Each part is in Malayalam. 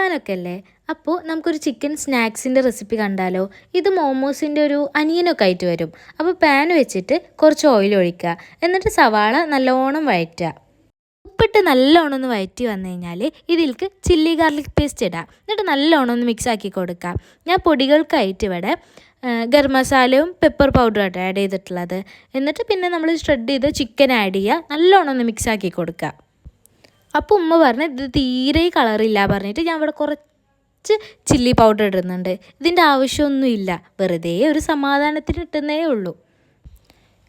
റംസാനൊക്കെ അല്ലേ, അപ്പോൾ നമുക്കൊരു ചിക്കൻ സ്നാക്സിൻ്റെ റെസിപ്പി കണ്ടാലോ. ഇത് മോമോസിൻ്റെ ഒരു അനിയനൊക്കെ ആയിട്ട് വരും. അപ്പോൾ പാൻ വെച്ചിട്ട് കുറച്ച് ഓയിൽ ഒഴിക്കുക, എന്നിട്ട് സവാള നല്ലോണം വഴറ്റുക. ഉപ്പിട്ട് നല്ലോണം ഒന്ന് വഴറ്റി വന്നു കഴിഞ്ഞാൽ ഇതിലേക്ക് ചില്ലി ഗാർലിക് പേസ്റ്റ് ഇടാം. എന്നിട്ട് നല്ലോണം ഒന്ന് മിക്സ് ആക്കി കൊടുക്കാം. ഞാൻ പൊടികൾക്കായിട്ട് ഇവിടെ ഗരം മസാലയും പെപ്പർ പൗഡറും ആഡ് ചെയ്തിട്ടുള്ളത്. എന്നിട്ട് പിന്നെ നമ്മൾ ഷ്രെഡ് ചെയ്ത് ചിക്കൻ ആഡ് ചെയ്യുക, നല്ലോണം ഒന്ന് മിക്സ് ആക്കി കൊടുക്കുക. അപ്പോൾ ഉമ്മ പറഞ്ഞ് ഇത് തീരെ കളറില്ല പറഞ്ഞിട്ട് ഞാൻ ഇവിടെ കുറച്ച് ചില്ലി പൗഡർ ഇടുന്നുണ്ട്. ഇതിൻ്റെ ആവശ്യമൊന്നുമില്ല, വെറുതെ ഒരു സമാധാനത്തിന് ഇട്ടുന്നേ ഉള്ളൂ.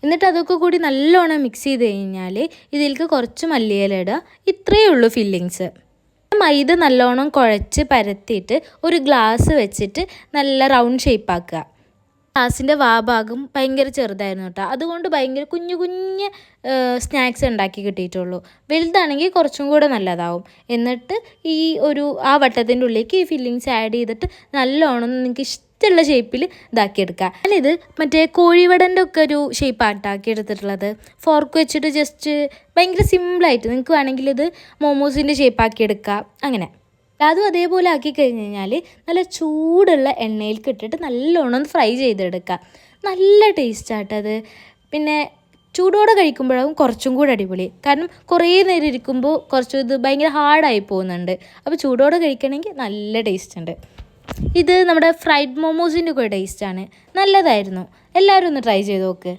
എന്നിട്ട് അതൊക്കെ കൂടി നല്ലോണം മിക്സ് ചെയ്ത് കഴിഞ്ഞാൽ ഇതിലേക്ക് കുറച്ച് മല്ലിയില ഇടുക. ഇത്രയേ ഉള്ളൂ ഫില്ലിങ്സ്. മൈദ നല്ലോണം കുഴച്ച് പരത്തിയിട്ട് ഒരു ഗ്ലാസ് വെച്ചിട്ട് നല്ല റൗണ്ട് ഷേപ്പാക്കുക. ഗ്ലാസിൻ്റെ ഭാഗം ഭയങ്കര ചെറുതായിരുന്നു കേട്ടോ, അതുകൊണ്ട് ഭയങ്കര കുഞ്ഞു കുഞ്ഞ് സ്നാക്സ് ഉണ്ടാക്കി കിട്ടിയിട്ടുള്ളൂ. വലുതാണെങ്കിൽ കുറച്ചും കൂടെ നല്ലതാവും. എന്നിട്ട് ഈ ആ വട്ടത്തിൻ്റെ ഉള്ളിലേക്ക് ഈ ഫില്ലിങ്സ് ആഡ് ചെയ്തിട്ട് നല്ലോണം നിങ്ങൾക്ക് ഇഷ്ടമുള്ള ഷേപ്പിൽ ഇതാക്കിയെടുക്കുക. ഞാനിത് മറ്റേ കോഴിവടൻ്റെ ഒക്കെ ഒരു ഷേപ്പാട്ടാക്കി എടുത്തിട്ടുള്ളത്. ഫോർക്ക് വെച്ചിട്ട് ജസ്റ്റ് ഭയങ്കര സിമ്പിളായിട്ട് നിങ്ങൾക്ക് വേണമെങ്കിൽ ഇത് മോമോസിൻ്റെ ഷേപ്പാക്കി എടുക്കുക. അങ്ങനെ അതും അതേപോലെ ആക്കി കഴിഞ്ഞ് കഴിഞ്ഞാൽ നല്ല ചൂടുള്ള എണ്ണയിലേക്ക് ഇട്ടിട്ട് നല്ലോണം ഫ്രൈ ചെയ്തെടുക്കുക. നല്ല ടേസ്റ്റായിട്ടത്. പിന്നെ ചൂടോടെ കഴിക്കുമ്പോഴാവും കുറച്ചും കൂടെ അടിപൊളി. കാരണം കുറേ നേരം ഇരിക്കുമ്പോൾ ഇത് ഭയങ്കര ഹാർഡായി പോകുന്നുണ്ട്. അപ്പോൾ ചൂടോടെ കഴിക്കണമെങ്കിൽ നല്ല ടേസ്റ്റ് ഉണ്ട്. ഇത് നമ്മുടെ ഫ്രൈഡ് മോമോസിൻ്റെ കൂടെ ടേസ്റ്റാണ്. നല്ലതായിരുന്നു. എല്ലാവരും ഒന്ന് ട്രൈ ചെയ്ത് നോക്ക്.